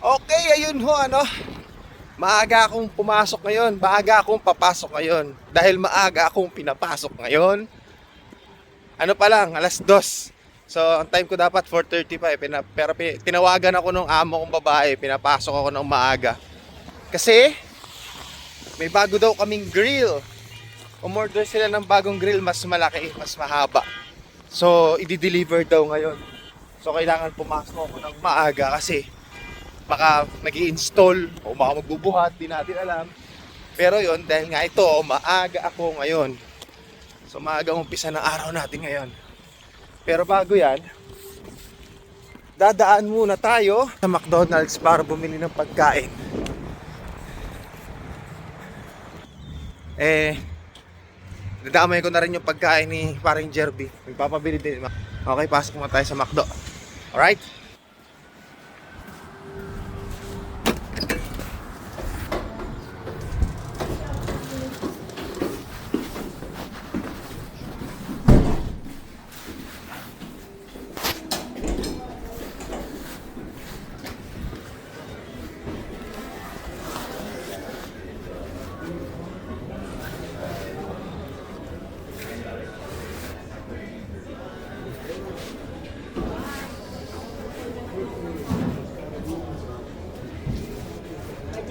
Okay, ayun ho, maaga akong pumasok ngayon, maaga akong papasok ngayon. Dahil maaga akong pinapasok ngayon, ano pa lang, alas 2. So, ang time ko dapat 4:30 pa pero tinawagan ako ng amo kong babae, pinapasok ako ng maaga. Kasi, may bago daw kaming grill. Umorder sila ng bagong grill, mas malaki, mas mahaba. So, i-deliver daw ngayon. So, kailangan pumasok ako ng maaga kasi baka nag-i-install o baka magbubuhat, di natin alam. Pero yon dahil nga ito, maaga ako ngayon. So maaga umpisa ng araw natin ngayon. Pero bago yan, dadaan muna tayo sa McDonald's para bumili ng pagkain. Dadamay ko na rin yung pagkain ni paring Jerby. Magpapabili din. Okay, pasok muna tayo sa McDo. Alright?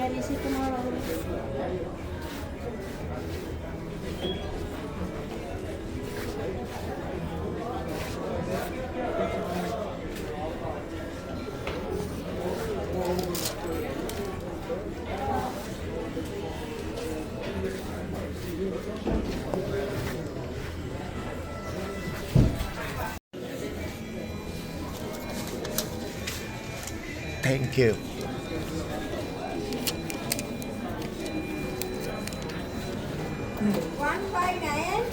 Majalisi tomorrow. Thank you. One by nine.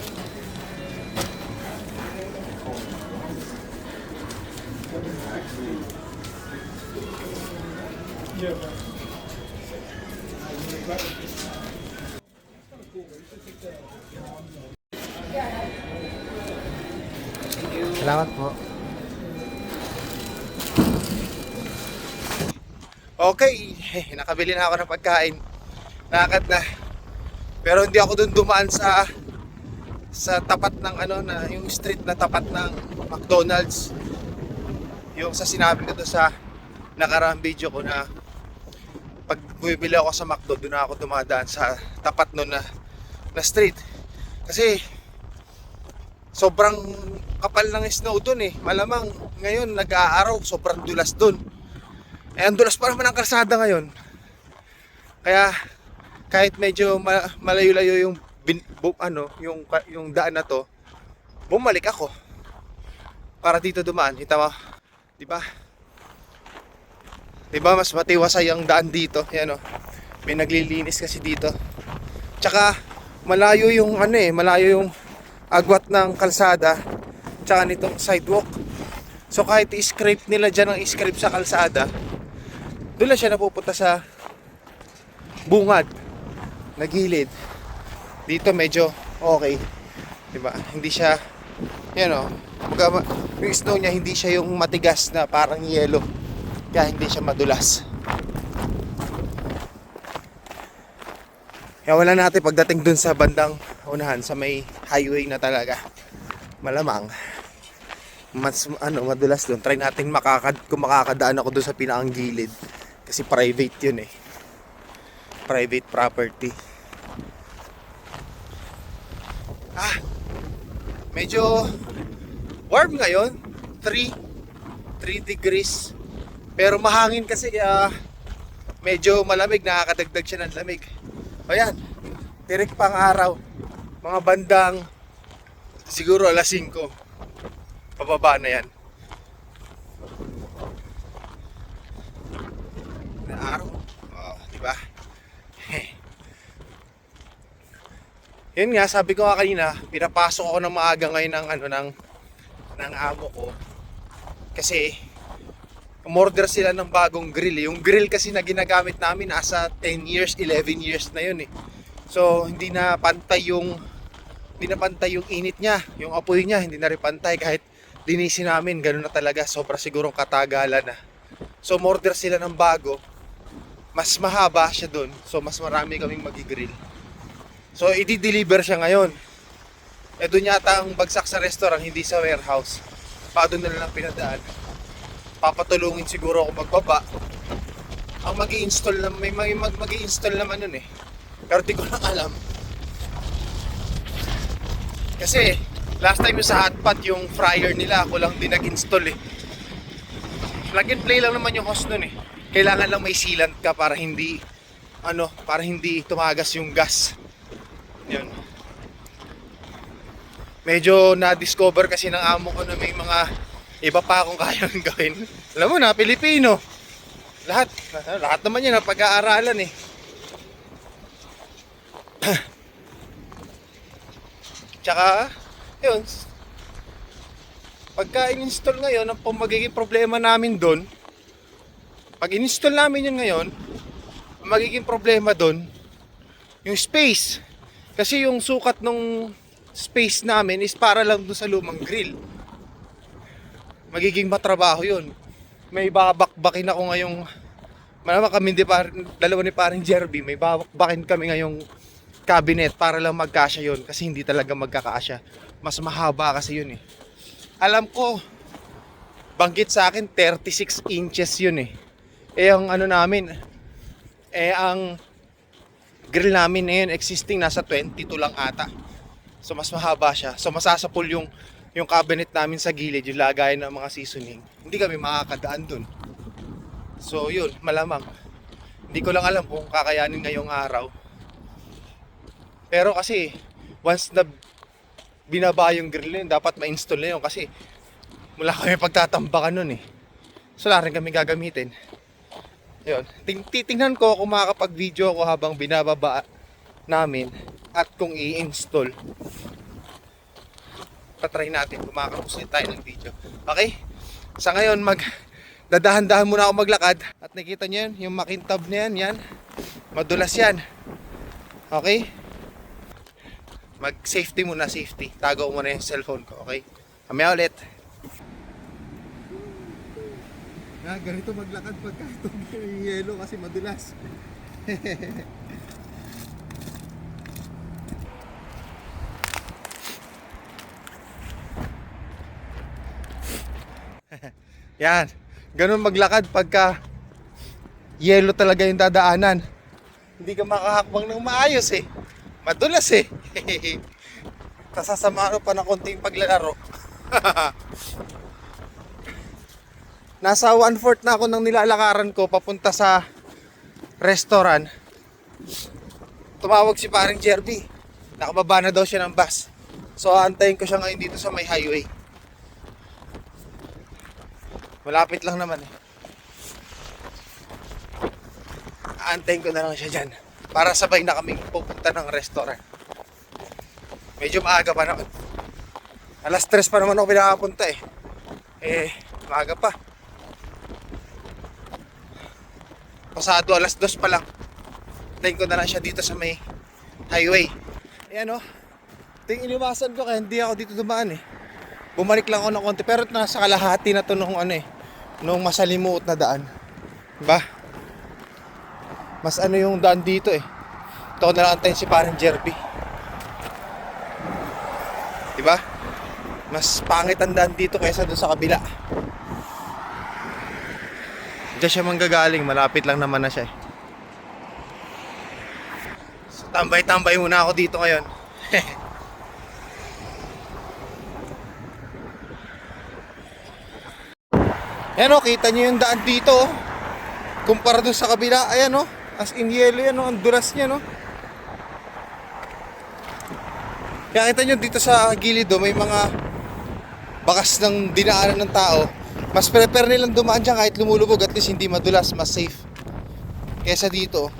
Salamat po. Okay, nakabili na ako ng pagkain. Nakakad na. Pero hindi ako dun dumaan sa tapat ng na yung street na tapat ng McDonald's. Yung sa sinabi ko doon sa nakaraang video ko na pag bumibili ako sa McDo, doon na ako dumadaan sa tapat nun na street. Kasi sobrang kapal ng snow dun eh. Malamang ngayon nag-aaraw, sobrang dulas dun. Ang dulas pa naman ang kalsada ngayon. Kaya kahit medyo malayo-layo yung yung daan na to, bumalik ako para dito dumaan. Kita mo, 'di ba? 'Di ba mas matiwasay ang daan dito. Yan may naglilinis kasi dito. Tsaka malayo yung malayo yung agwat ng kalsada tsaka nitong sidewalk. So kahit i-scrape nila dyan ang i-scrape sa kalsada, doon lang siya napupunta sa bungad na gilid. Dito medyo okay, 'di ba? Hindi siya yung snow niya hindi siya yung matigas na parang yelo. Kaya hindi siya madulas. Kaya wala natin pagdating dun sa bandang unahan sa may highway na talaga. Malamang mas madulas dun. Try natin kung makakadaan ako dun sa pinakang gilid. Kasi private yun eh. Private property. Medyo warm ngayon. 3 degrees. Pero mahangin kasi medyo malamig. Nakakadagdag siya ng lamig. Ayan, tirik pang araw. Mga bandang siguro alas 5. Pababa na yan. Na araw. Diba? Yun nga, sabi ko nga kanina, pinapasok ako ng maaga ngayon ng amo ko. Kasi umorder sila ng bagong grill. Yung grill kasi na ginagamit namin nasa 10 years, 11 years na yun eh. So hindi na pantay yung init niya, yung apoy niya, hindi na rin pantay kahit linisin namin, ganoon na talaga, sobra sigurong katagalan na. So order sila ng bago. Mas mahaba siya doon. So mas marami kaming magigrill. So i-deliver siya ngayon. Eh doon yata ang bagsak sa restaurant, hindi sa warehouse. Baka doon na lang pinadaan. Papatulungin siguro ako magbaba. Ang mag-i-install na, may mag-i-install naman yun eh. Pero di ko lang alam. Kasi last time yung sa hotpot, yung fryer nila, ako lang din nag-install eh. Plug and play lang naman yung host nun eh. Kailangan lang may sealant ka para hindi para hindi tumagas yung gas. Yun. Medyo na-discover kasi ng amo ko na may mga iba pa akong kayang gawin. Alam mo na, Pilipino. Lahat naman yun na pag-aaralan eh. Tsaka, yun. Pagka in-install ngayon, ang magiging problema namin doon, pag in-install namin yun ngayon, ang magiging problema doon, yung space. Kasi yung sukat ng space namin is para lang doon sa lumang grill. Magiging matrabaho yun. May babakbakin ako ngayong, malamang kami dalawa ni paring Jerby, may babakbakin kami ngayong cabinet para lang magkasya yun. Kasi hindi talaga magkakasya. Mas mahaba kasi yun eh. Alam ko, banggit sa akin 36 inches yun eh. Eh ang namin, ang grill namin ngayon existing nasa 22 lang ata. So mas mahaba siya. So masasapul yung cabinet namin sa gilid, yung lagayan ng mga seasoning. Hindi kami makakadaan dun. So yun, malamang. Hindi ko lang alam kung kakayanin ngayong araw. Pero kasi once na binaba yung grill na yun, dapat ma-install na yun kasi mula kami pagtatambakan nun eh. So wala rin kami gagamitin. Yun. Titingnan ko kung makakapag-video ako habang binababa namin at kung i-install. Patry natin kung makakapusin tayo ng video. Okay? Sa ngayon, dadahan-dahan muna ako maglakad. At nakita nyo yan, yung makintab na yan. Madulas yan. Okay? Mag-safety muna, safety. Tago muna yung cellphone ko, okay? Mamaya ulit. Ganito maglakad pagka itong yelo kasi madulas. Yan. Ganun maglakad pagka yelo talaga yung dadaanan. Hindi ka makahakbang ng maayos eh. Madulas eh. Kasasama pa ng konting paglalaro. Nasa 1/4 na ako ng nilalakaran ko papunta sa restaurant. Tumawag si paring Jerby. Nakababa na daw siya ng bus. So aantayin ko siya ngayon dito sa may highway. Malapit lang naman eh. Aantayin ko na lang siya dyan. Para sabay na kaming pupunta ng restaurant. Medyo maaga pa naman. Alas 3 pa naman ako pinakapunta eh. Maaga pa. Pasado alas 2 pa lang. Tayin ko na lang siya dito sa may highway. Ayan o. Ito yung iniwasan ko kaya hindi ako dito dumaan eh. Bumalik lang ako ng konti. Pero nasa kalahati na to nung nung masalimuot na daan. Diba? Mas yung daan dito eh. Ito ko na lang antayin si parang Jerby. Diba? Mas pangit ang daan dito kaysa doon sa kabila. Diyan siya manggagaling, malapit lang naman na siya eh. So tambay-tambay muna ako dito ngayon. Ayan o, kita nyo yung daan dito oh. Kumpara doon sa kabila, ayan o. As in yellow yan o, ang dulas niya no. Kaya kita nyo dito sa gilid o, may mga bakas ng dinaanan ng tao. Mas prepare nilang dumaan dyan kahit lumulubog, at least hindi madulas, mas safe kesa dito.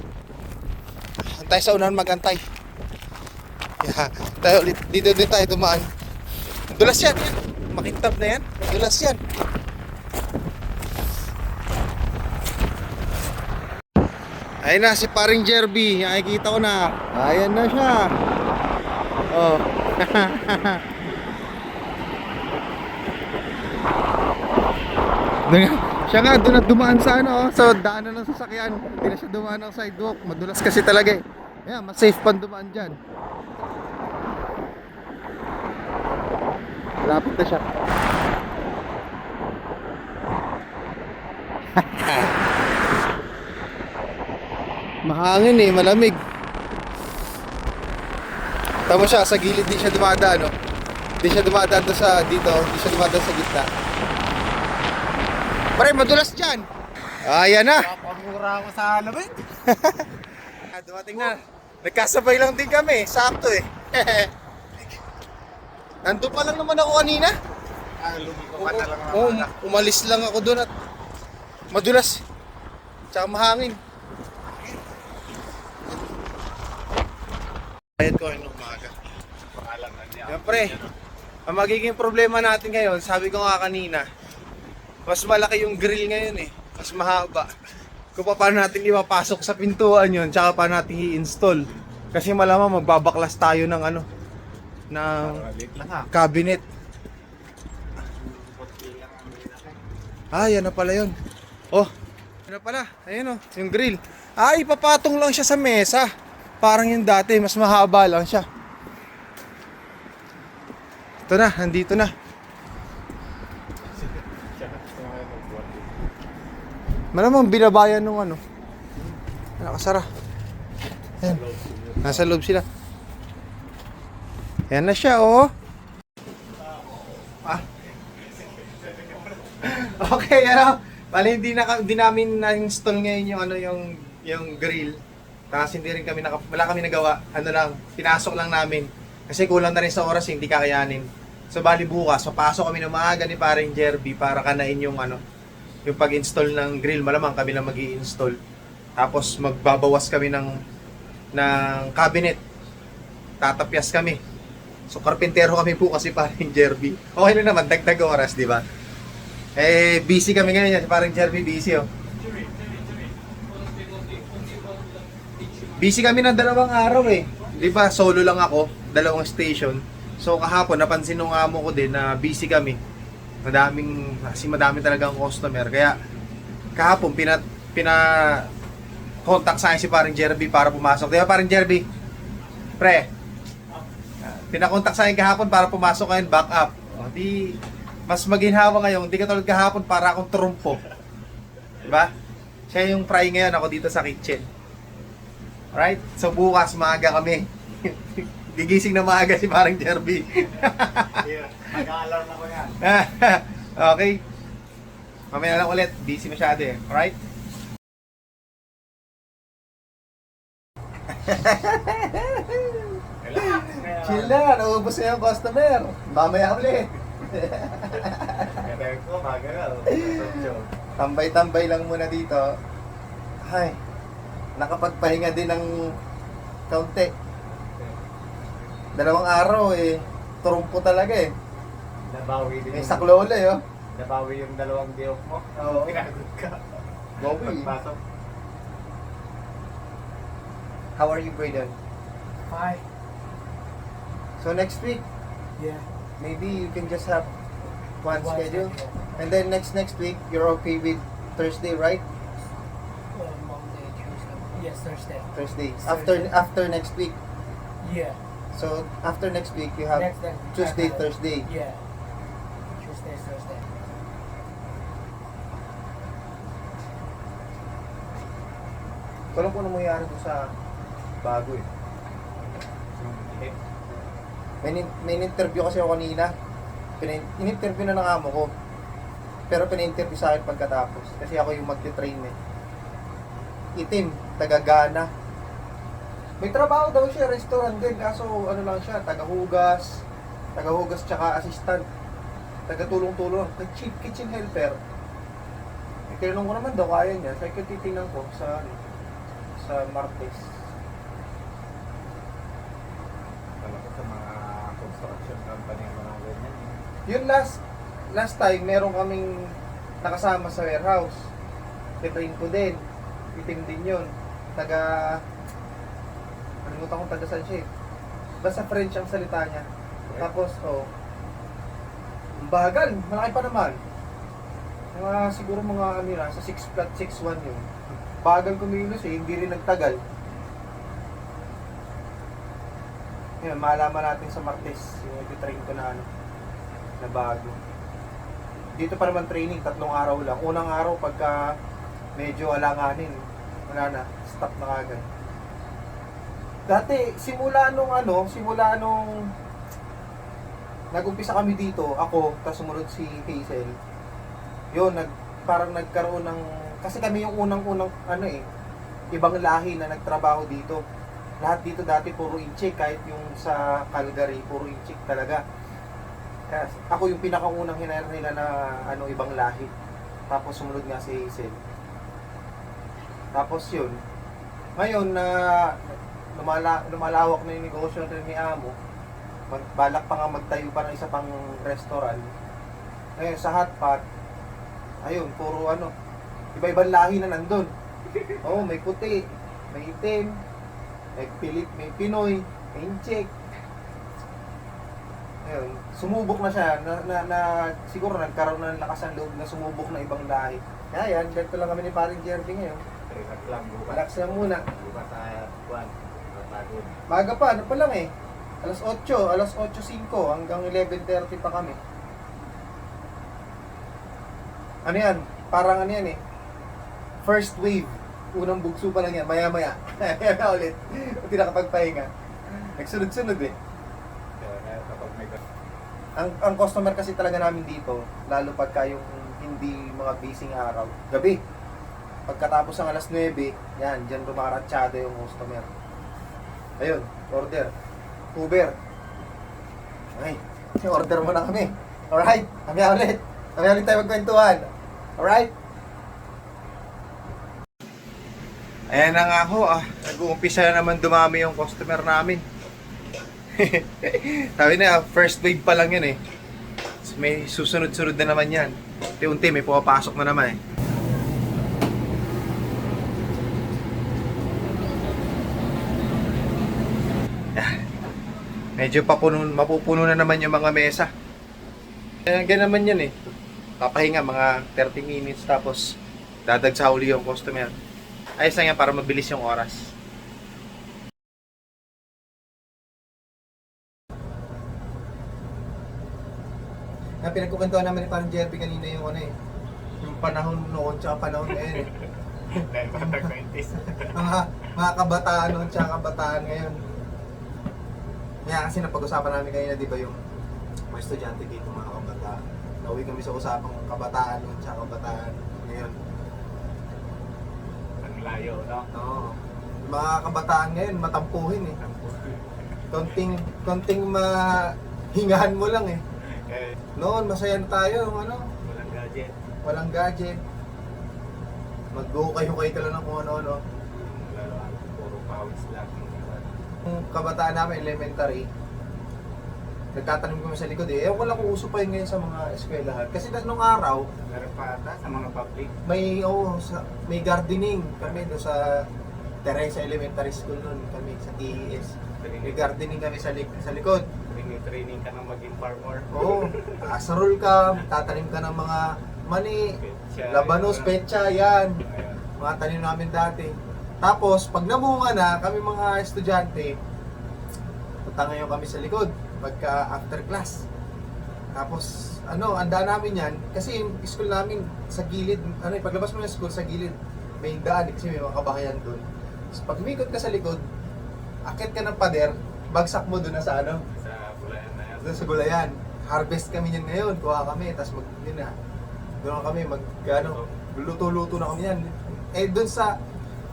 Antay sa unahan magantay. Tayo ulit, dito din tayo dumaan. Dulas yan, makintab na yan, dulas yan. Ayun na si paring Jerby, nakikita ko na. Ayan na siya. Oh. Siya nga, doon na dumaan sa ano, sa daanan ng sasakyan. Hindi na siya dumaan ng sidewalk. Madulas kasi talaga eh. Ayan, mas safe pang dumaan dyan. Lapit na siya. Mahangin eh, malamig. Tama siya, sa gilid di siya dumadaan, no? Di siya dumadaan doon sa dito, di siya dumadaan sa gitna. Pare, madulas dyan. Ayan na. Papamura ako sa lamig. Dumating na. Nagkasabay lang din kami, sakto eh. Nandun pa lang naman ako kanina. Lumiko pa na lang Oo, umalis lang ako doon at madulas. Tsaka mahangin. Bayad ko ng umaga. Pangalan na niya. Siyempre, ang magiging problema natin ngayon, sabi ko nga kanina, mas malaki yung grill ngayon eh. Mas mahaba. Kung paano natin ipapasok sa pintuan yun, tsaka paano natin i-install. Kasi malamang magbabaklas tayo ng ano, ng cabinet. Ah, yan na pala yun. Oh, yan na pala. Ayun oh, yung grill. Ah, ipapatong lang siya sa mesa. Parang yung dati, mas mahaba lang siya. Ito na, nandito na. Malamang binabayan nung ano. Nakasara. Ayan. Nasa loob sila. Ayan na siya, oh. Ah. Okay, ano. Bali, hindi namin na-install ngayon yung ano, yung grill. Tapos hindi rin kami wala kami nagawa. Ano lang, pinasok lang namin. Kasi kulang na rin sa oras, hindi kakayanin. So bali bukas, papasok kami ng maaga ni paring Jerby para kanain yung ano, yung pag-install ng grill. Malamang kami lang mag-i-install. Tapos magbabawas kami ng cabinet. Tatapyas kami. So karpintero kami po kasi paring Jerby. Okay lang naman, dagdag oras, di ba? Eh, busy kami ngayon yan. Paring Jerby busy, oh. Busy kami ng 2 araw eh. Di ba, solo lang ako, 2 station. So kahapon, napansin nung amo ko din na busy kami. Madami talagang customer. Kaya kahapon, contact sa akin si paring Jerby para pumasok. Di ba paring Jerby? Pre, pinakontak sa akin kahapon para pumasok ngayon, back up. O, di, mas maginhawa ngayon. Di katulad kahapon para akong trumpo. Di ba? Siya yung fry ngayon, ako dito sa kitchen. Right? So bukas maaga kami. Gigising na maaga si parang Jerby. Mag-aalarm na ko yan. Okay. Mamaya lang ulit. Busy masyado eh. Alright? Chill na. Naubos na yung customer. Mamaya ulit. Kaya ko, maga na. Tambay-tambay lang muna dito. Ay. Nakapagpahinga din ng kaunti. 2 araw eh. Trumpo talaga eh. Nabawi din. May saklola eh oh. Nabawi yung 2 day off mo. Oo. Pinagod ka. Bawi. Pagpasok. How are you, Brayden? Hi. So next week, Yeah. maybe you can just have one One schedule. schedule. And then next week, you're okay with Thursday, right? Monday, Tuesday. Yes, Thursday. Thursday. Thursday. After next week. Yeah. So after next week, you have Next Tuesday, I have- Thursday. Yeah. Tuesday, Thursday. Alam ko na mangyari doon sa bago eh. May interview kasi ako kanina. In-interview na ng amo ko. Pero pina-interview sa akin pagkatapos. Kasi ako yung magte-train eh. Itim, taga-Ghana. May trabaho daw siya, restaurant din. Kaso ano lang siya, taga-hugas tsaka assistant. Taga-tulong-tulong. Nag-chief kitchen helper. Tinanong ko naman daw kaya niya. Kaya titingnan ko sa Martes. Alam ko sa mga construction company ang mga ganyan. Yun last time, meron kaming nakasama sa warehouse. Titrain ko din. Itim din yun. Kalimutan kong taga saan siya eh. Basta French ang salita niya. Tapos, ang bagal. Malaki pa naman. Siguro mga ano yun, sa 6 flat 6-1 yun. Bagal kumilos eh, hindi rin nagtagal. Ngayon, malaman natin sa Martes, yung iti-train ko na ano, na bago. Dito pa naman training, 3 araw lang. Unang araw, pagka medyo alanganin, wala na, stop na kagad. Dati, simula nung nag-umpisa kami dito, ako, tapos sumunod si Hazel, yun, parang nagkaroon ng, kasi kami yung unang-unang, ibang lahi na nagtrabaho dito. Lahat dito dati puro incheck, kahit yung sa Calgary, puro incheck talaga. Kaya ako yung pinakaunang hinayar nila na ibang lahi. Tapos sumunod nga si Hazel. Tapos yun. Ngayon na lumalawak na yung negosyo natin ni Amo, balak pa nga magtayo pa ng isa pang restaurant. Ngayon sa Hotpot, ayun, puro iba-ibang lahi na nandun. Oo, may puti, may itim, may Pinoy, may Incheck. Ayun, sumubok na siya, siguro nagkaroon na ng lakas ng loob na sumubok na ibang lahi. Kaya yan, ganito lang kami ni Paring Jerry ngayon. Relax lang, bukas. Relax lang muna. Bukas sa buwan. Pagod. Maga pa, ano pa lang eh. Alas 8:05 hanggang 11:30 pa kami. Ano yan? Parang ano yan eh. First wave. Unang bugso pa lang yan. Maya-maya. Maya ulit. Hindi nakapagpahinga. Nagsunod-sunod eh. Kaya kapag may Ang customer kasi talaga namin dito, lalo pagka yung hindi mga busy araw, gabi. Pagkatapos ng alas 9, yan, dyan rumaratsado yung customer. Ayun, order. Uber. Okay, order mo na kami. Alright, kami ulit. Kami ulit tayo magkwentuhan. Alright? Ayan na nga ho, nag-uumpisa na naman dumami yung customer namin. Sabi na, first wave pa lang yun eh. May susunod-sunod na naman yan. Unti-unti, may pumapasok na naman eh. Medyo mapupuno na naman yung mga mesa. Ganyan naman yan eh. Papahinga mga 30 minutes tapos dadag sa uli yung customer. Ayos lang yan para mabilis yung oras. Pinagkukwentuhan namin ni Parang Jerby kanina yung yung panahon noon tsaka panahon ngayon eh. dahil bata 20s. mga kabataan noon tsaka kabataan ngayon. Kaya kasi napag-usapan namin kanina, di ba, yung mga estudyante dito, mga kabataan. Nauwi kami sa usapang kabataan noon tsaka kabataan ngayon. Ang layo, no? Oo. Mga kabataan ngayon, matampuhin eh. Konting mahingahan mo lang eh. Noon, masaya tayo, Walang gadget. walang gadget. Mag-hukay-hukay ka lang ng kung ano-ano. Lalo, puro pawis lang. Yung kabataan namin, elementary, nagtatanim kami sa likod eh. Ewan ko lang kung uso pa yun ngayon sa mga eskwelahan. Kasi nung araw, Meron pa ata sa mga public. may gardening kami doon sa Teresa Elementary School noon kami sa TES. May gardening kami sa likod. Training ka na maging farmer. Oo, asarol ka, tatanim ka ng mga mani, Petsa, labanos, yun. petsa, yan. Ayan. Mga tanim namin dati. Tapos, pag namunga na, kami mga estudyante, punta ngayon kami sa likod, pagka after class. Tapos, anda namin yan, kasi yung school namin sa gilid, paglabas mo ng school sa gilid, may daan, kasi may mga kabahayan doon. Tapos, pag umikot ka sa likod, akit ka ng pader, bagsak mo doon na sa Sa bulayan na yan. doon sa gulayan. Harvest kami yan ngayon, kuha kami, tapos doon kami, luto-luto na kami yan. Eh, doon sa,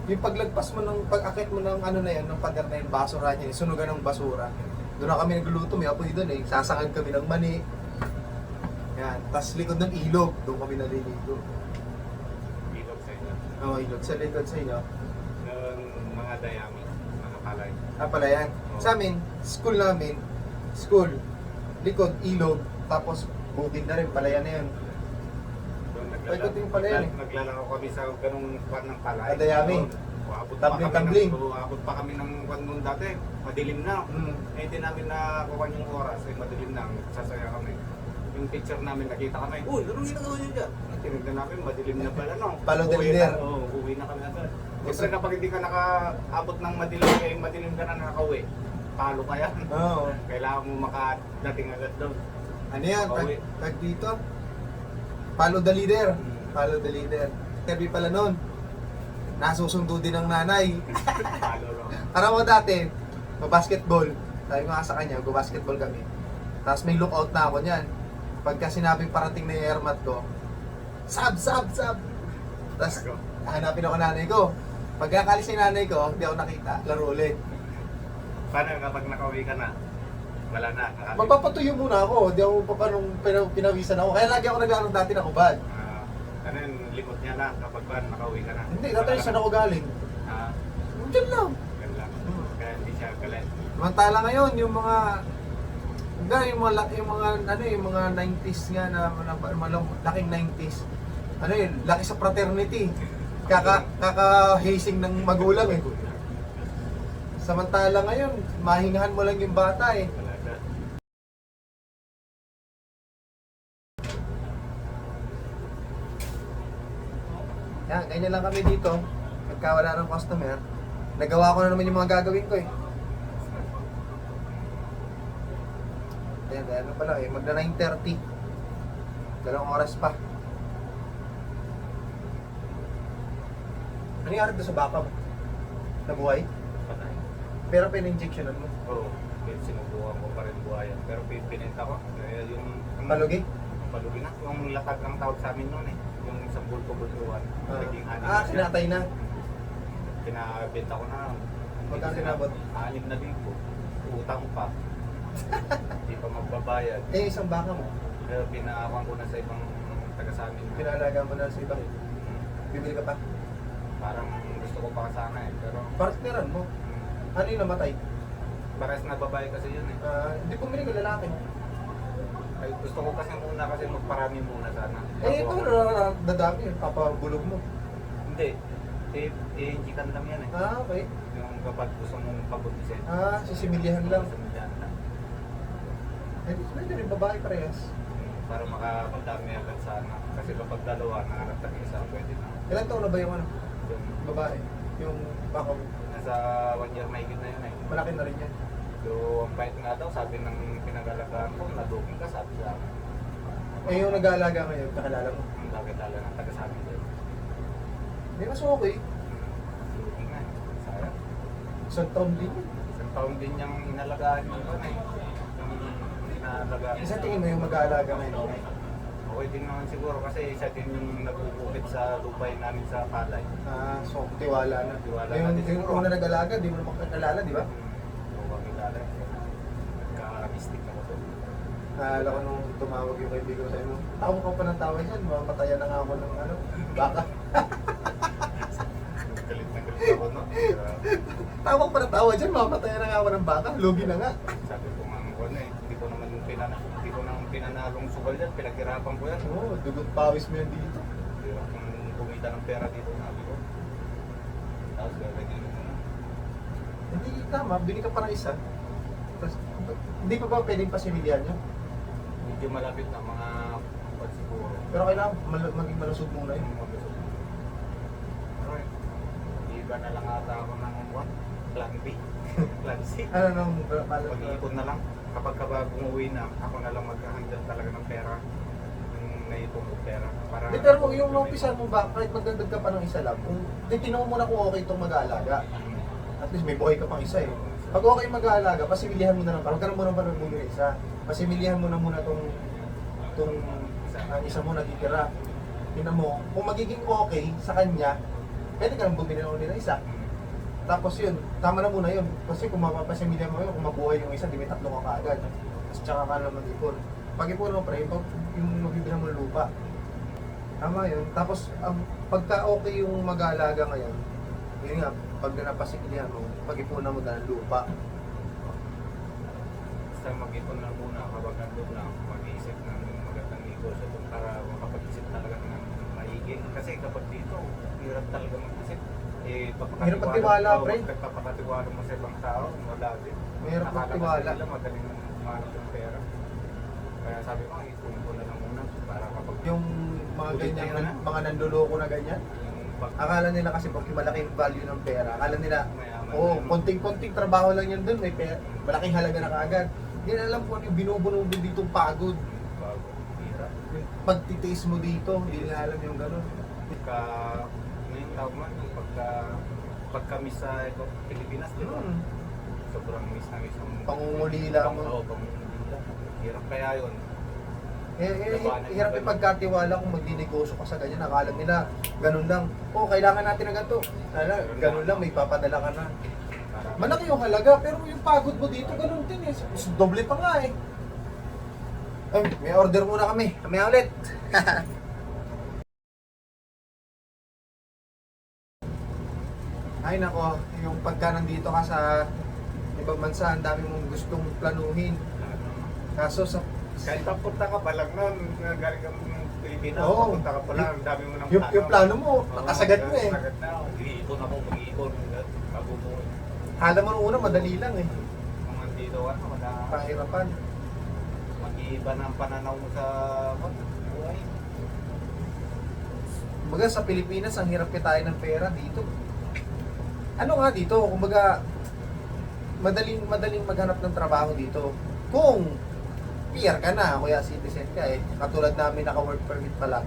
yung paglagpas mo pag-akit mo ng na yan, ng pader na yun, basura niya, sunugan ng basura. Doon na kami nagluluto, may apoy doon eh, sasangag kami ng mani. Yan, tapos likod ng ilog, doon kami naliligo. Ilog sa inyo. Oo, ilog sa likod sa inyo. Ng mga dayami, mga palay. Pala yan. Sa amin, school, likod, ilog, tapos bukid na rin, palayan na yun. Doon Paikot yung palayan eh. Naglalaro kami sa ganung kwan ng palay. Adayami. Uabot Tumbling. Uabot pa kami ng kwan noon dati. Madilim na. Mm. Eh, di namin na kuha yung oras. Eh, madilim na. Sasaya kami. yung picture namin, nakita kami, uy, anong ginagawa niyo dyan? Tinignan namin, madilim na pala, no? Palo de Uwi Lider. na- Oo, uwi na kami agad. Kasi kapag hindi ka nakaabot ng madilim, eh, madilim ka na nakauwi, palo ka yan. Oo. Kailangan mo makadating agad doon. Ano yan? Pauwi. Tag dito? Follow the leader. Follow the leader. Terbi pala nun. Nasusundo din ng nanay. Palo, no? Para mo dati, basketball. Sabi ko nga sa kanya, basketball kami. Tapos may lookout na ako niyan. Pagka sinabing parating na yung airmat ko, sab! Tapos hanapin ako nanay ko. Pagkakalis yung nanay ko, hindi ako nakita. Laro ulit. Paano kapag nakauwi ka na? Wala na. Magpapatuyo muna ako. Hindi ako pa parang pinawisan ako. Kaya lagi ako nag-aaral dati na kubad. Ano yung likod niya na kapag ba nakauwi ka na? Hindi, dati saan ako galing? Ah, Diyan lang. yan lang. Kaya hindi siya galit. Samantala ngayon, yung mga yung mga 90s nga na laking 90s. Ano yun, laki sa fraternity. Kaka-hazing ng magulang eh. Samantala ngayon, mahingahan mo lang yung bata eh. Wala na. Yan, ganyan lang kami dito. Pagka wala ng customer, nagawa ko na naman yung mga gagawin ko eh. Ayan, ano pa lang eh, magna 9:30. 2 oras pa. Ano nangyari doon sa baka mo? Nabuhay? Patay. Pero pina-injectionan mo. Oo. Sinubukan ko pa rin buhayan. Pero pinenta ko. Yung Palugi? Palugi na. Yung latag ang tawag sa amin noon eh. Yung isang bulto-bultuan. Naging anim na siya. Kinatay na. Pinabenta ko na. Magkano inabot? 6,000. Utang pa. Hindi pa magbabayad. Eh, isang baka mo. Pero pinaawan ko na sa ibang taga sa amin. Pinalaga mo na sa ibang. Bibili ka pa. Parang gusto ko pa sana eh. Pero Partneran mo. Ano yung namatay? pares na babae kasi yun eh. Hindi pumili ka lalaki. Ay, gusto ko kasi muna kasi magparami muna sana. Eh, ito dadami. Papabulog mo. Hindi. Jikan lang yan eh. Okay. Yung kapag gusto mong pabutisin. Sisimilihan lang. Yan lang. Eh, pwede rin babae parehas. Para makapagdami agad sana. Kasi kapag dalawa, nanganap na isa, pwede na. Ilan taon na ba yung Yung, babae? Yung baka mo? nasa 1 year mahigit na yun eh. Malaki na rin yan. So, ang bait nga daw, sabi ng pinag-alagaan ko, nadugin ka, sabi sa akin. Eh, yung nag-aalaga ngayon, kakilala mo. Ang laki-tala ng taga sa amin din. Hindi, mas okay. Dugin nga eh. Sayang. Isang taon din yun. Isang taon din niyang inalagaan yung ano eh. Yung inalagaan. Isa tingin mo yung mag-aalaga ngayon, okay? Okay din naman siguro kasi isa din yung nagugupit sa lupay namin sa palay. So tiwala na. Tiwala yung, na din yung siguro. una nag-alaga, di mo naman kakilala, di ba? Oo, kakilala. Nagka-mystic na ko to. Naalala ko nung tumawag yung kaibigan ko sa'yo. Tawa ko pa ng tawa dyan, mapatayan na nga ako ng baka. Galit na galit ako, no? Tawa ko pa ng tawa dyan, mapatayan na nga ako ng baka. Lugi na nga. Sabi ko nga ano eh, hindi ko naman pinanalong sugal yan, pinaghirapan ko yan. Oo, dugot pawis mo yan dito. Hirap kong kumita ng pera dito, sabi ko. Tapos gagawin mo na. Hindi tama, bili ka pa ng isa. Tapos, hindi pa ba pwedeng pasimilyan nyo? Medyo malapit na mga pag siguro. Pero kailangan maging malusog muna yun. Pero iba na lang ata ako ng what? Plan B? Plan C? Ano nang Pag-iipon na lang. Kapag umuwi na, ako na lang maghahandle talaga ng pera. Yung naipon ko pera. Para pero kung yung umpisa mo ba, kahit magdagdag ka pa ng isa lang, kung titignan mo muna kung okay itong mag-aalaga. At least may buhay ka pang isa eh. Pag okay mag-aalaga, pasimilihan mo na lang. Parang ganun mo na pa ng isa. Pasimilihan mo na muna tong isa mo natitira. Tingnan mo, kung magiging okay sa kanya, pwede ka nang bumili ng ulit ng isa. Tapos yun, tama na muna yun. Kasi kung mapapasimilya mo yun, kung mabuhay yung isa, di may 3 ka kaagad. Tapos tsaka ka naman mag-ipon. Pag-ipon mo pa rin, yung mabibilang mo ng lupa. Tama yun. Tapos, pagka okay yung mag-aalaga ngayon, yun nga, pag napasimilya mo, pag-ipunan mo na ng lupa. basta mag-ipon lang muna kapag nandun lang, mag-iisip ng magandang negosyo doon para makapag-isip talaga ng maiging. Kasi kapag dito, hirap talaga mag-isip. Hirap magtiwala, pre. Pagpapakatiwala mo sa ibang tao, wala din. Mahirap magtiwala. Nila, magaling manap ng pera. Kaya sabi ko, ituloy ko na lang muna para kapag Yung mga Ulit ganyan, na yun, mga nanduloko na ganyan. yung pag Akala nila kasi pag malaki yung value ng pera, akala nila, mayaman oo, na- konting-konting trabaho lang yan dun, may pera, malaking halaga na kaagad. Hindi na alam kung ano yung binubuno din dito pagod. bago, hirap. Yung pagtitiis mo dito, hindi nila alam yung gano'n. Pagka, ngayon tawag man, yung pagka-miss sa Pilipinas, di ba? Sobrang miss na miss yung Pangungulila mo. Oo, pangungulila. Hirap kaya yun. Hirap yung pagkatiwala kung magdinegosyo ka sa ganyan. Akala nila, ganun lang. Oh, kailangan natin ng ganito. Ganun lang, may papadala ka na. Para- Malaki yung halaga, pero yung pagod mo dito, ganun din eh. Doble pa nga eh. Ay, may order muna kami. Kamaya ulit. Ay nako, yung pagka nandito ka sa ibang bansa, ang dami mong gustong planuhin. Kaso sa Kahit papunta ka pa lang nun, galing kang Pilipinas, Oo. papunta ka pa lang, ang dami mo ng yung plano mo, Oo, nakasagad mo eh. nakasagad na. Mag-iipon ako, mag-iipon. Kabubuhay. Kala mo nung una, madali lang eh. Kung nandito ka na, Pahirapan. mag-iiba ng pananaw mo sa buhay. Kumbaga sa Pilipinas, ang hirap tayo ng pera dito. Ano nga dito, kumbaga, madaling maghanap ng trabaho dito. Kung PR ka na, kuya citizen ka eh. Katulad namin naka-work permit pa lang.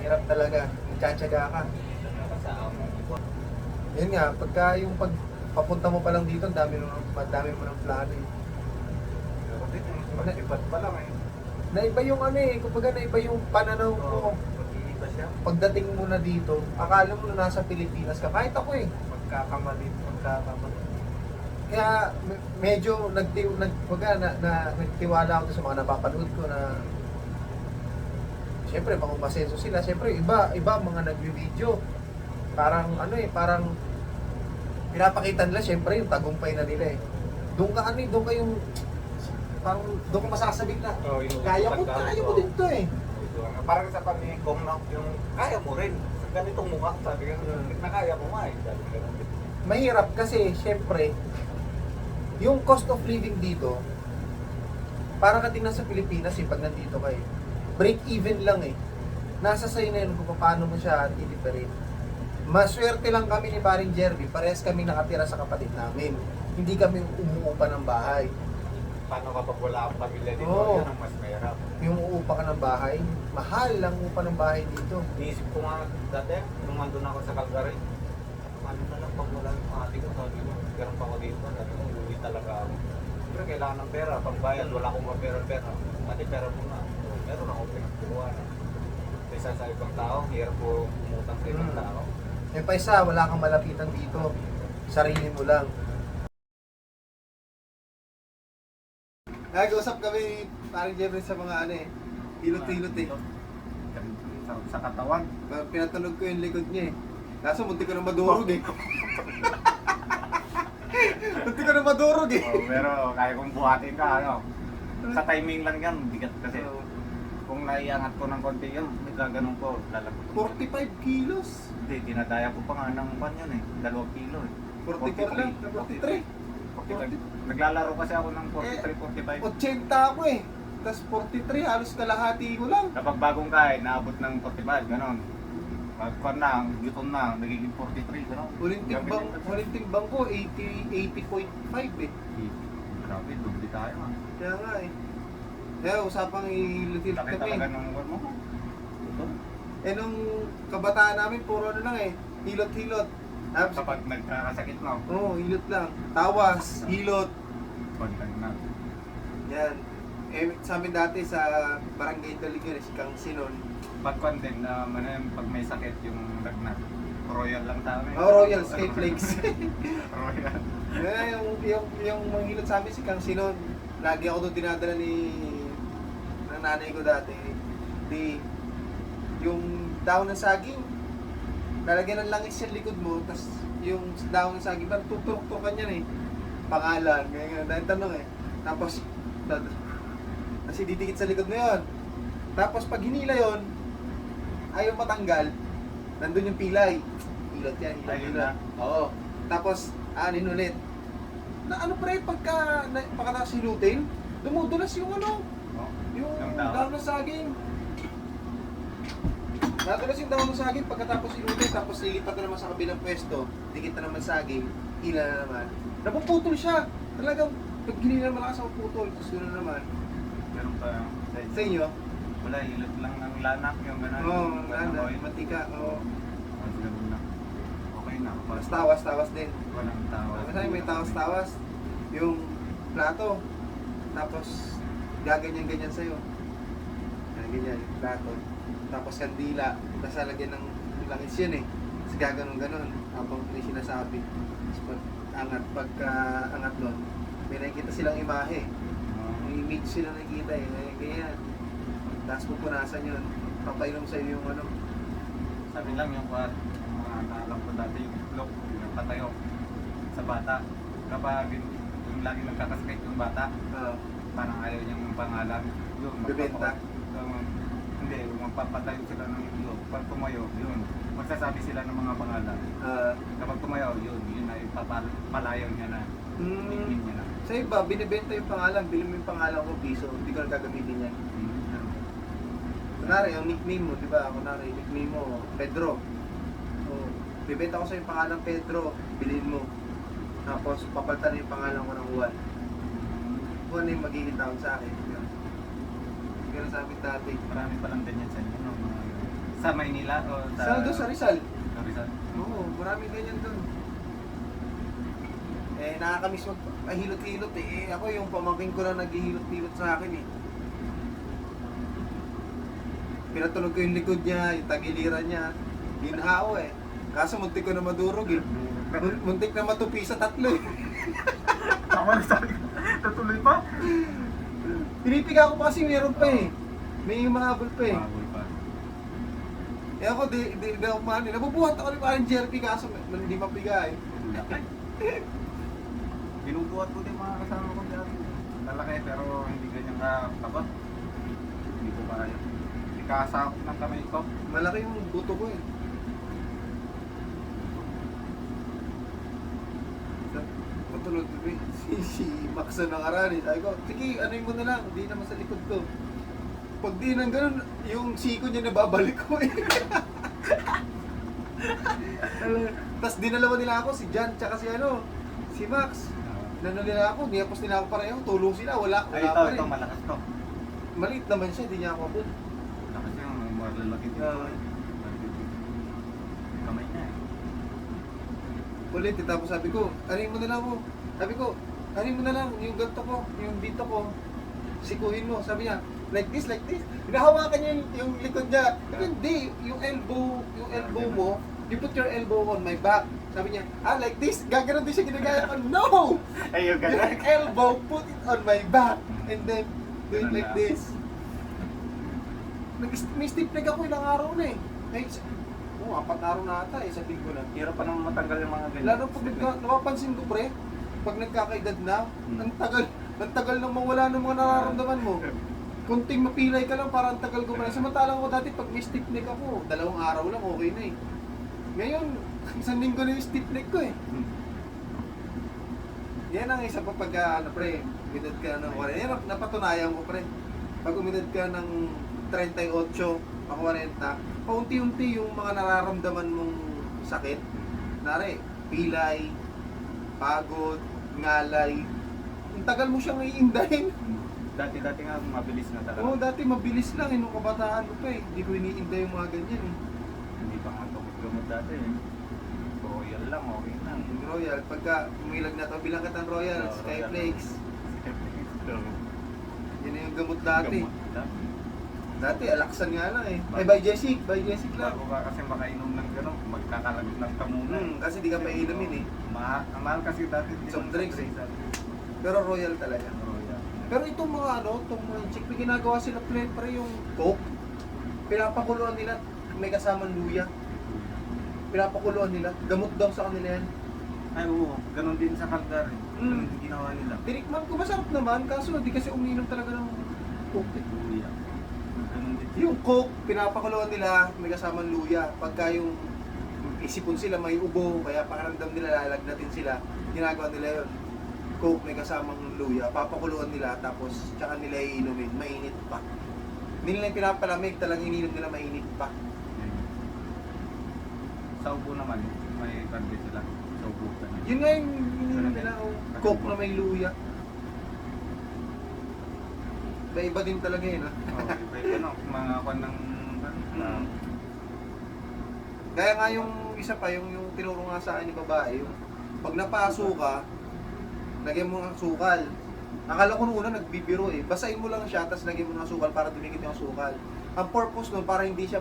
Hirap talaga, magtsatsaga ka. Nakasaan mo iba. Yun nga, pagka yung papunta mo pa lang dito, ang dami mo ng plano eh. Pero din, mag-ibat pa lang eh. Naiba yung ano eh, kumbaga naiba yung pananaw mo. Mag-iiba siya. Pagdating mo na dito, akala mo na nasa Pilipinas ka. Kahit ako eh. Magkakamali. Kaya medyo nagtiwala ako sa mga napapanood ko na siyempre pag umasenso sila, siyempre iba mga nagvi-video. Parang ano eh, parang pinapakita nila siyempre yung tagumpay na nila eh. Doon ka yung parang doon ka masasabik na Oh, yung kaya mo din to eh. Parang sa pag-iikong na yung kaya mo rin. Sa ganitong mukha, sabi ka, nakaya mo nga eh. Sabi ka naman. Mahirap kasi syempre yung cost of living dito para ka din sa Pilipinas eh pag nandito ka eh. Break even lang eh. Nasa sa'yo na yun kung paano mo siya i-liberate. Maswerte lang kami ni Paring Jerby, parehas kami nakatira sa kapatid namin. Hindi kami umuupa ng bahay. Paano kapag wala ang pamilya dito, Oo. yun ang mas mahirap. Yung uupa ka ng bahay, mahal lang upa ng bahay dito. Iisip ko nga dati, nung andun ako sa Calgary, ano na lang pag wala yung ate ko, sabi ko, ganun pa ako dito, sabi ko, uwi talaga ako. Pero kailangan ng pera, pagbayad, wala akong mapera-pera. Ate, pera mo na. So, meron ako pinagkuha na. Kaysa sa ibang tao, hirap ko umutang sa ibang tao. Yung pa isa, wala kang malapitan dito. Sarili mo lang. Nag-usap kami Paring Jerry sa mga ano eh, hilot-hilot eh. Sa katawan. Pinatunog ko yung likod niya eh. Kaso munti ko na madurog eh. Munti ko na madurog eh. Oh, pero kaya kong buhatin ka, ano. Sa timing lang yan, bigat kasi. Kung naiangat ko ng konti yun, ganun ko, lalagot ko. 45 kilos. Hindi, dinadaya ko pa nga ng pan yun eh. 2 kilo eh. 44 lang, 43. 45. Naglalaro kasi ako ng 43, 45. 80 ako eh. Tapos 43, halos kalahati ko lang. Kapag bagong kain, naabot ng 45, gano'n. Pagkuhan na, gutom na, nagiging 43, gano'n. Huling timbang ko, 80.5 eh. Grabe, doble tayo ah. Kaya nga eh. Kaya usapang ilutil Laki kami. talaga ng uwan mo. Ito. Eh nung kabataan namin, puro ano lang eh. Hilot-hilot. Tapos, Kapag nagkakasakit na, oo, hilot lang. Tawas, hilot. kontan na. Yan. Eh, sa amin dati sa Barangay Taligyan, si Kang Sinon. Pagkuhan din, ano yung pag may sakit yung lagnat. Royal lang sa amin. Oh, Royal State Flakes. Royal. yung manghilot sa amin si Kang Sinon. Lagi ako doon dinadala ng nanay ko dati. Yung daon ng saging, lalagyan ng langis yung likod mo, tapos yung daon ng saging, parang tuturok-turokan yan eh. Pangalan, ganyan, dahil tanong eh. Tapos, kasi didikit sa likod mo yun. Tapos pag hinila yun, ayaw matanggal, nandun yung pilay. Hilot yan, hilot, Ayun hilot. na. Oo. Tapos, aanin ulit. Na ano pre, pagkatapos hilutin, Dumudulas yung ano, Oh, yung yung tao. dahon ng saging. Nadulas yung dahon ng saging pagkatapos inulit, tapos lilipat na naman sa kabilang pwesto, dikit na naman saging, hila na naman. Napuputol siya. Talagang pag ginila na malakas ang putol, tapos doon na naman. Meron pa Sa inyo? wala, hilot lang ng lanak yung gano'n. Oo, Ganun, nanda, oil. matika, oo. Ganun na. Okay na. Tapos tawas-tawas din. Walang tawas. Kasi may tawas-tawas. Yung plato. Tapos gaganyan-ganyan sa'yo. Ganyan, yung plato. Tapos kandila. Tapos lalagyan ng langis yun eh. Tapos gaganon-ganon. Habang may sinasabi. Tapos pagka angat nun, may nakikita silang imahe. May image sila nakikita eh. Ganyan. Tapos pupunasan yun. Papainom sa'yo yung ano. Sabi lang yung mga naalam ko dati yung itlog, yung patayo sa bata. Kapag yung lagi nagkakaskate yung bata, parang ayaw niyang pangalan. Yun, Bebenta? Hindi, magpapatayo sila ng itlog. Pag tumayo, yun. Magsasabi sila ng mga pangalan. Kapag tumayo, yun ay papalayaw niya na. Nickname niya na. Sa iba, binibenta yung pangalan. Bili mo yung pangalan ko, piso. Hindi ko na gagamitin yan. Kunwari, yung nickname mo, di ba? Kunwari, nickname mo, Pedro. So, bibenta ko sa yung pangalan Pedro, bilhin mo. Tapos, papalitan na yung pangalan ko ng Juan. Juan yung magiging tawag sa akin. Kaya sabi dati. Marami palang ganyan sa inyo, no? Sa Maynila o sa... Doon sa Rizal. Sa Rizal. Oo, maraming ganyan doon. Eh, nakakamiss hilot-hilot eh. Ako yung pamangkin ko na naghihilot-hilot sa akin eh. Pinatulog ko yung likod niya, yung tagiliran niya. Ginhao eh. Kaso muntik ko na madurog eh. Muntik na matupi sa tatlo eh. Tama na sabi ko. Tutuloy pa? Pinipiga ko pa kasi meron pa eh. May mahabol pa eh. Mabul pa. Eh ako, di ako mahal eh. Nabubuhat ako ni parang Jerry kaso hindi mapiga eh. Binubuhat ko din mga kasama ko dati. Lalaki pero hindi ganyan kakabot. Hindi ko kaya. Ikasakop ng kamay ko. Malaki yung buto ko eh. Matulog si Max na nakaraan eh. Sabi ko, sige, ano mo na lang, hindi naman sa likod ko. Pag di nang ganun, yung siko niya nababalik ko eh. Tapos dinalawa nila ako, si Jan, tsaka si si Max. Dinalawa nila ako, niyapos nila ako pareho, tulong sila, wala Ay, pa rin. ito, malakas to. Maliit naman siya, hindi niya ako abot. Malakas yung mga lalaki dito. Kamay niya eh. Ulit, tapos sabi ko, anin mo na lang ako. Sabi ko, anin mo na lang, yung ganito ko, yung dito ko, sikuhin mo. Sabi niya, like this, like this. Hinahawakan niya yung likod niya. Hindi, yung elbow mo, you put your elbow on my back. Sabi niya, like this, gagano'n din siya ginagaya ko. No! Ay, yung Your ganun. elbow, put it on my back. And then, do it like this. May stiff leg ako ilang araw na eh. Ay, 4 na araw na ata eh, sa linggo na. Hirap pa naman matanggal yung mga ganyan. Lalo pag napapansin ko pre, pag nagkakaedad na, ang tagal nang mawala ng mga nararamdaman mo. Kunting mapilay ka lang, parang tagal ko pa. Samantalang ako dati, pag may stiff neck ako, 2 araw lang, okay na eh. Ngayon, 1 linggo na yung stiff neck ko eh. Yan ang isa pa pag, pre, umidad ka ng 40. Yan ang napatunayan ko pre. Pag umidad ka ng 38, pa 40, paunti-unti yung mga nararamdaman mong sakit. Nari, pilay, pagod, ngalay. Ang tagal mo siyang iindahin. Dati nga mabilis na talaga. Oo, dati mabilis lang eh, nung kabataan ko pa eh. Hindi ko iniinda yung mga ganyan eh. Hindi pa nga gamot dati eh. Royal lang, okay na. Yung Royal, pagka umilag na to, bilang katang Royal, Oo, Skyflakes. Gamot Yan na yung gamot dati. dati. Dati, alaksan nga lang eh. Ay, by Jessic lang. Bago ka kasi makainom ng gano'n, magkakalagnat ka muna. Kasi di ka pa inumin eh. Ang mahal kasi dati. Soft drinks eh. Pero Royal talaga. Royal. Pero itong mga itong mga chick, may ginagawa sila pre yung Coke. Pinapakuluan nila, may kasamang luya. Pinapakuluan nila, gamot daw sa kanila yan. Ay oo, ganun din sa Calgary. Ganun din ginawa nila. Tinikman ko, masarap naman, kaso di kasi umiinom talaga ng Coke. Luya. Ganun din. Yung Coke, pinapakuluan nila, may kasamang luya. Pagka yung isipon sila, may ubo, kaya pakiramdam nila lalagnatin sila, ginagawa nila yun. Coke, may kasamang luya, papakuluan nila, tapos tsaka nila iinumin, mainit pa. Hindi nila yung pinapalamig, talagang ininom nila mainit pa. Sa upo naman, may karbe sila. Sa upo ka na. Yun nga yung ininom nila, oh. Coke na may luya. Iba din talaga yun, ha? Iba no, mga kwan ng... Kaya nga yung isa pa, yung tinuro nga sa akin ni babae, yung pag napaso ka, lagyan mo ng sukal. Akala ko nung una nagbibiro eh. Basahin mo lang siya, tapos lagyan mo ng sukal para dumikit yung sukal. Ang purpose nun, para hindi siya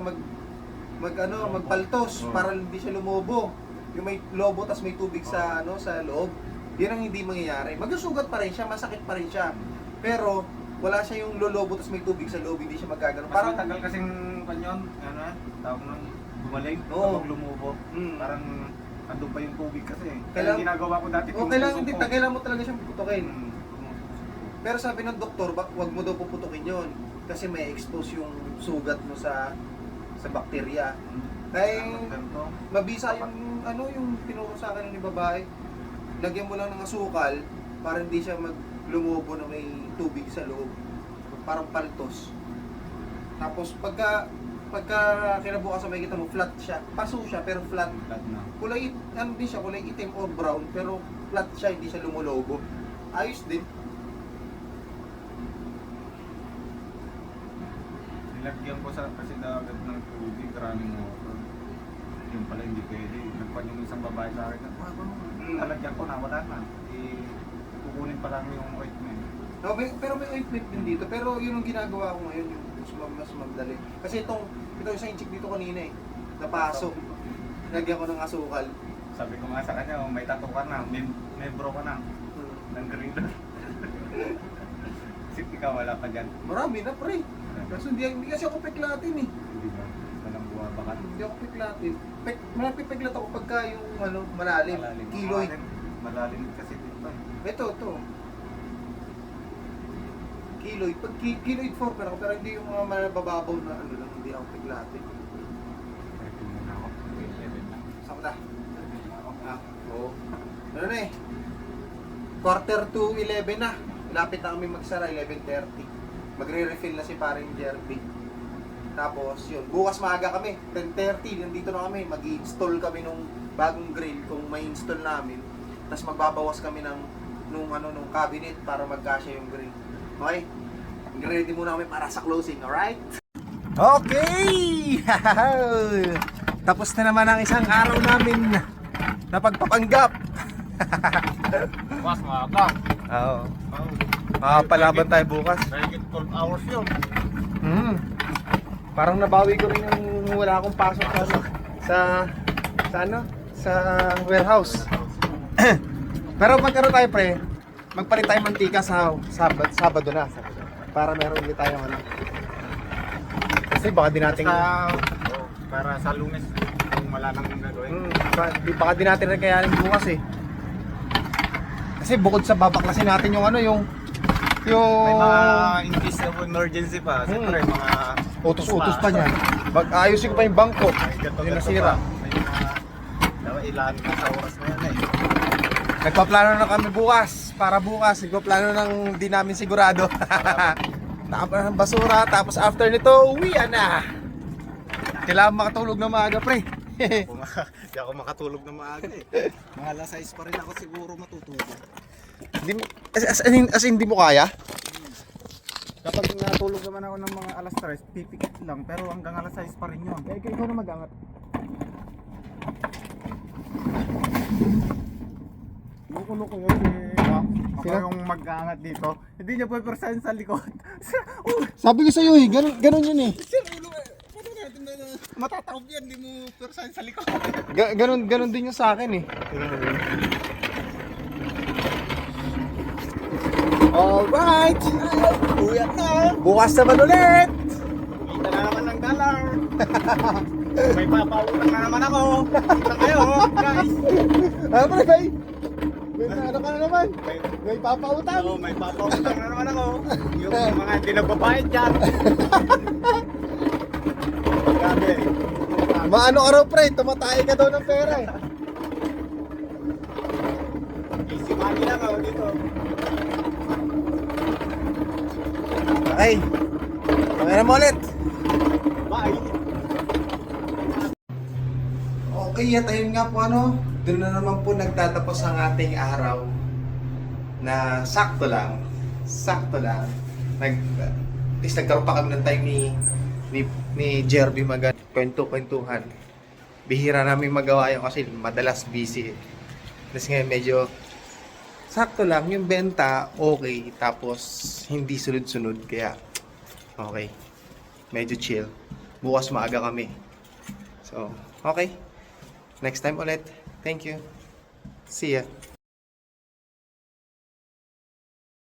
magpaltos, para hindi siya lumobo. Yung may lobo, tapos may tubig sa sa loob. Yan ang hindi mangyayari. Magsusugat pa rin siya, masakit pa rin siya. Pero, wala siya yung lolobo, tapos may tubig sa loob, hindi siya magkagano. Mas matagal kasing kanyon, tawag nang gumaling, Oo. kapag lumubo. Parang andun pa yung tubig kasi. Kaya Kailangan- ginagawa ko dati, Kailangan mo talaga siyang putukin. Hmm. Pero sabi ng doktor, wag mo daw puputukin yon kasi may expose yung sugat mo sa bakterya. Kaya mabisa yung yung tinuro sa akin ni babae. Lagyan mo lang ng asukal para hindi siya maglumubo na may tubig sa loob. Parang paltos. Tapos pagka kinabukasan makikita mo flat siya. Paso siya pero flat. Kulay din siya, kulay itim or brown pero flat siya, hindi siya lumulobo. Ayos din. Nilagyan ko kasi agad ng tubig, running water. Yung pala hindi pwede. Nagpan yung isang babae sa akin, nalagyan ko na, wala na. Kukunin pa lang yung ointment. No, pero may ointment din dito. Pero yun ang ginagawa ko ngayon, yung mas magdali. Kasi ito isang inchik dito kanina eh. Napasok. Lagyan ko ng asukal. Sabi ko nga sa kanya, may tattoo ka na, membro ka na, ng griller. Kasi ikaw wala pa dyan. Marami na pre. Kasi hindi kasi ako peklatin eh. Hindi ba? Walang buwabakan. Hindi ako peklatin. Malapit peklat ako pagka yung malalim. Keloid. Malalim kasi dito. Ito. Keloid. Pag keloid former ako, pero hindi yung mga mabababaw na lang, hindi ako peklatin. Ito muna ako. Saan ko na? Oo. Ano na eh? 11:45 na. Lapit na kami magsara, 11:30. Magre-refill na si paring Jerby. Tapos yun, bukas maaga kami, 10:30, nandito na kami. Mag-i-install kami nung bagong grill kung may install namin. Tapos magbabawas kami nung cabinet para magkasya yung grill. Okay? Ready muna kami para sa closing, alright? Okay! Tapos na naman ang isang araw namin na pagpapanggap. Bukas maaga. Oo. Makapalaban tayo bukas. Mahigit 12 hours yun. Parang nabawi ko rin yung wala akong pasok sa warehouse. Pero magkaroon tayo pre, magpalit tayo mantika sa Sabado na. Para meron ulit tayo Kasi baka di natin para sa Lunes kung wala nang gagawin. baka di natin nakayanin bukas eh. Kasi bukod sa babaklasin natin yung May mga in case of emergency pa. Siyempre, mga utos pa niyan. Ayusin ko pa yung bangko. Yung nasira. May ilan na sa oras na yan eh. Nagpaplano na kami bukas. Para bukas, nagpaplano ng di namin sigurado. Tapos ng basura. Tapos after nito, uwian na. Kailangan makatulog na maaga pre. Hindi ako makatulog na maaga eh. Mga alas 6 pa rin ako siguro matutulog. As in, di mo kaya? Kapag natulog naman ako ng mga alas 3, pipikit lang. Pero hanggang alas 6 pa rin yun. Kaya ikaw na mag-angat. Lukulo ko yun eh. Ako Sino? yung mag-aangat dito. Hindi niya pwede sa likod. Sabi ko sa'yo eh, ganun yun eh. Matatawag yan, hindi mo persahin sa likod. Ganun din yung sa akin eh. Alright! Uyan na! Bukas naman ulit! Kita na naman ng dollar! May papautang na naman ako! Kita kayo, guys! Ano ba bay? Ano ka na naman? May papautang? Oo, may papautang na naman ako! Yung mga hindi nagbabayad dyan! Grabe! Maano ka raw pre, tumatay ka daw ng pera eh. Easy Mami lang ako dito. Okay. Kamera mo ulit. Bye! Okay, at ayun nga po ano, doon na naman po nagtatapos ang ating araw na sakto lang. At least nagkaroon pa kami ng time ni Jerby kwentuhan. Bihira namin magawa yun kasi madalas busy. Tapos ngayon medyo sakto lang yung benta, okay, tapos hindi sunod-sunod kaya okay. Medyo chill. Bukas maaga kami. So, okay. Next time ulit. Thank you. See ya.